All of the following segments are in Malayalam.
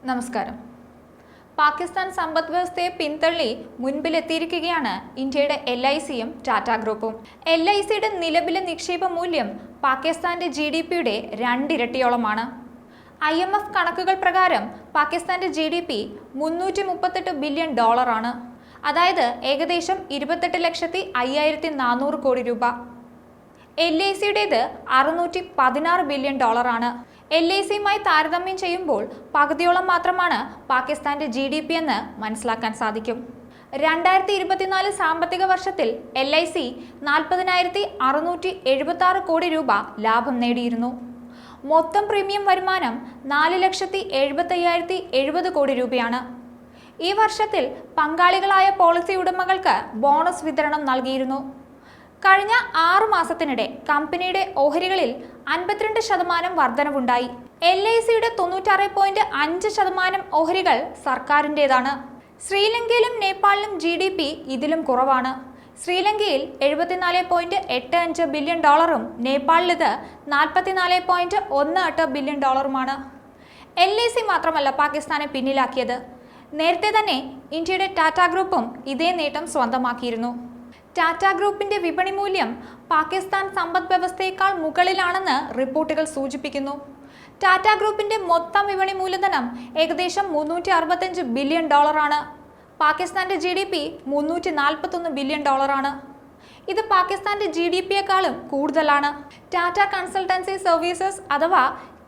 നമസ്കാരം. പാകിസ്ഥാൻ സമ്പദ് വ്യവസ്ഥയെ പിന്തള്ളി മുൻപിലെത്തിയിരിക്കുകയാണ് ഇന്ത്യയുടെ LICയും ടാറ്റ ഗ്രൂപ്പും. LICയുടെ നിലവിലെ നിക്ഷേപ മൂല്യം പാകിസ്ഥാന്റെ GDPയുടെ 2 ഇരട്ടിയോളമാണ്. IMF കണക്കുകൾ പ്രകാരം പാകിസ്ഥാന്റെ GDP $338 ബില്യൺ ആണ്. അതായത് ഏകദേശം 28,05,400 കോടി രൂപ. LICയുടേത് $616 ബില്യൺ ആണ്. LICയുമായി താരതമ്യം ചെയ്യുമ്പോൾ പകുതിയോളം മാത്രമാണ് പാകിസ്ഥാന്റെ GDP എന്ന് മനസ്സിലാക്കാൻ സാധിക്കും. 2024 സാമ്പത്തിക വർഷത്തിൽ LIC 40,676 കോടി രൂപ ലാഭം നേടിയിരുന്നു. മൊത്തം പ്രീമിയം വരുമാനം 4,75,070 കോടി രൂപയാണ്. ഈ വർഷത്തിൽ പങ്കാളികളായ പോളിസി ഉടമകൾക്ക് ബോണസ് വിതരണം നൽകിയിരുന്നു. കഴിഞ്ഞ 6 മാസത്തിനിടെ കമ്പനിയുടെ ഓഹരികളിൽ 52% വർധനവുണ്ടായി. LICയുടെ 96.5% ഓഹരികൾ സർക്കാരിൻ്റെതാണ്. ശ്രീലങ്കയിലും നേപ്പാളിലും GDP ഇതിലും കുറവാണ്. ശ്രീലങ്കയിൽ $74.85 ബില്യൺ, നേപ്പാളിലിത് $44.18 ബില്യൺ. LIC മാത്രമല്ല പാകിസ്ഥാനെ പിന്നിലാക്കിയത്. നേരത്തെ തന്നെ ഇന്ത്യയുടെ ടാറ്റ ഗ്രൂപ്പും ഇതേ നേട്ടം സ്വന്തമാക്കിയിരുന്നു. ടാറ്റ ഗ്രൂപ്പിന്റെ വിപണി മൂല്യം പാകിസ്ഥാൻ സമ്പദ് വ്യവസ്ഥയേക്കാൾ മുകളിലാണെന്ന് റിപ്പോർട്ടുകൾ സൂചിപ്പിക്കുന്നു. ടാറ്റ ഗ്രൂപ്പിന്റെ മൊത്തം വിപണി മൂലധനം ഏകദേശം $365 ബില്യൺ ആണ്. പാകിസ്ഥാന്റെ GDP $341 ബില്യൺ ആണ്. ഇത് പാകിസ്ഥാന്റെ GDPയെക്കാളും കൂടുതലാണ്. ടാറ്റ കൺസൾട്ടൻസി സർവീസസ് അഥവാ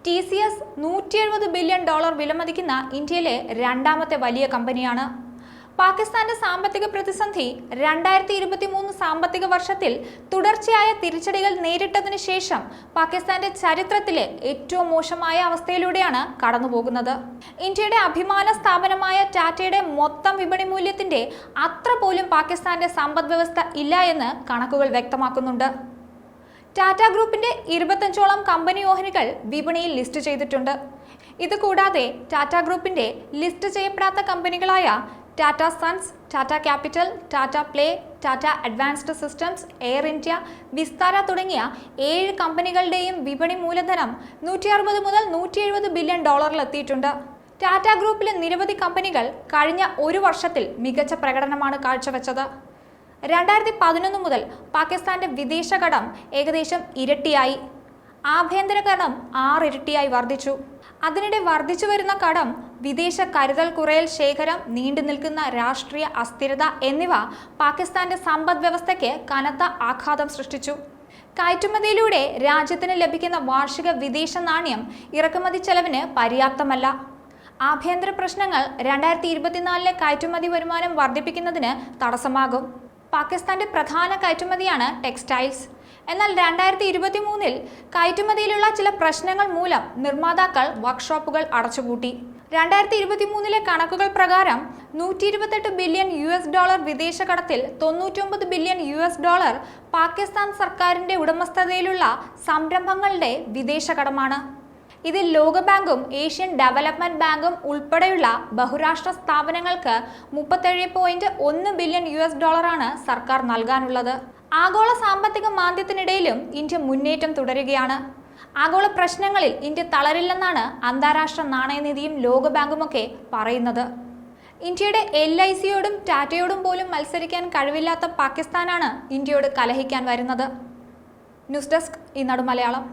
TCS $170 ബില്യൺ വിലമതിക്കുന്ന ഇന്ത്യയിലെ 2ാമത്തെ വലിയ കമ്പനിയാണ്. പാകിസ്ഥാന്റെ സാമ്പത്തിക പ്രതിസന്ധി 2023 സാമ്പത്തിക വർഷത്തിൽ തുടർച്ചയായ തിരിച്ചടികൾ നേരിട്ടതിനു ശേഷം പാകിസ്ഥാന്റെ ചരിത്രത്തിലെ ഏറ്റവും മോശമായ അവസ്ഥയിലൂടെയാണ് കടന്നുപോകുന്നത്. ഇന്ത്യയുടെ അഭിമാന സ്ഥാപനമായ ടാറ്റയുടെ മൊത്തം വിപണി മൂല്യത്തിന്റെ അത്ര പോലും പാകിസ്ഥാന്റെ സമ്പദ് വ്യവസ്ഥ ഇല്ല എന്ന് കണക്കുകൾ വ്യക്തമാക്കുന്നുണ്ട്. ടാറ്റ ഗ്രൂപ്പിന്റെ 25ഓളം കമ്പനി ഓഹരികൾ വിപണിയിൽ ലിസ്റ്റ് ചെയ്തിട്ടുണ്ട്. ഇതുകൂടാതെ ടാറ്റ ഗ്രൂപ്പിന്റെ ലിസ്റ്റ് ചെയ്യപ്പെടാത്ത കമ്പനികളായ Tata Sons, Tata Capital, Tata Play, Tata Advanced Systems, Air India, Vistara തുടങ്ങിയ 7 കമ്പനികളുടെയും വിപണി മൂലധനം 160 മുതൽ 170 ബില്യൺ എത്തിയിട്ടുണ്ട്. ടാറ്റ ഗ്രൂപ്പിലെ നിരവധി കമ്പനികൾ കഴിഞ്ഞ ഒരു വർഷത്തിൽ മികച്ച പ്രകടനമാണ് കാഴ്ചവെച്ചത്. 2011 മുതൽ പാകിസ്ഥാന്റെ വിദേശ കടം ഏകദേശം ഇരട്ടിയായി. ആഭ്യന്തര കടം 6 ഇരട്ടിയായി വർദ്ധിച്ചു. അതിനിടെ വർദ്ധിച്ചു വരുന്ന കടം, വിദേശ കരുതൽ കുറയൽ ശേഖരം, നീണ്ടു നിൽക്കുന്ന രാഷ്ട്രീയ അസ്ഥിരത എന്നിവ പാകിസ്ഥാന്റെ സമ്പദ് വ്യവസ്ഥയ്ക്ക് കനത്ത ആഘാതം സൃഷ്ടിച്ചു. കയറ്റുമതിയിലൂടെ രാജ്യത്തിന് ലഭിക്കുന്ന വാർഷിക വിദേശ നാണ്യം ഇറക്കുമതി ചെലവിന് പര്യാപ്തമല്ല. ആഭ്യന്തര പ്രശ്നങ്ങൾ 2024 കയറ്റുമതി വരുമാനം വർദ്ധിപ്പിക്കുന്നതിന് തടസ്സമാകും. പാകിസ്ഥാന്റെ പ്രധാന കയറ്റുമതിയാണ് ടെക്സ്റ്റൈൽസ്. എന്നാൽ 2023 കയറ്റുമതിയിലുള്ള ചില പ്രശ്നങ്ങൾ മൂലം നിർമ്മാതാക്കൾ വർക്ക്ഷോപ്പുകൾ അടച്ചുപൂട്ടി. 2023 കണക്കുകൾ പ്രകാരം $128 ബില്യൺ വിദേശ കടത്തിൽ $99 ബില്യൺ പാകിസ്ഥാൻ സർക്കാരിന്റെ ഉടമസ്ഥതയിലുള്ള സംരംഭങ്ങളുടെ വിദേശ കടമാണ്. ഇതിൽ ലോകബാങ്കും ഏഷ്യൻ ഡെവലപ്മെന്റ് ബാങ്കും ഉൾപ്പെടെയുള്ള ബഹുരാഷ്ട്ര സ്ഥാപനങ്ങൾക്ക് $37.1 ബില്യൺ ആണ് സർക്കാർ നൽകാനുള്ളത്. ആഗോള സാമ്പത്തിക മാന്ദ്യത്തിനിടയിലും ഇന്ത്യ മുന്നേറ്റം തുടരുകയാണ്. ആഗോള പ്രശ്നങ്ങളിൽ ഇന്ത്യ തളരില്ലെന്നാണ് അന്താരാഷ്ട്ര നാണയനിധിയും ലോകബാങ്കുമൊക്കെ പറയുന്നത്. ഇന്ത്യയുടെ LICയോടും ടാറ്റയോടും പോലും മത്സരിക്കാൻ കഴിവില്ലാത്ത പാകിസ്ഥാനാണ് ഇന്ത്യയോട് കലഹിക്കാൻ വരുന്നത്. ന്യൂസ് ഡെസ്ക് ഈനാട് മലയാളം.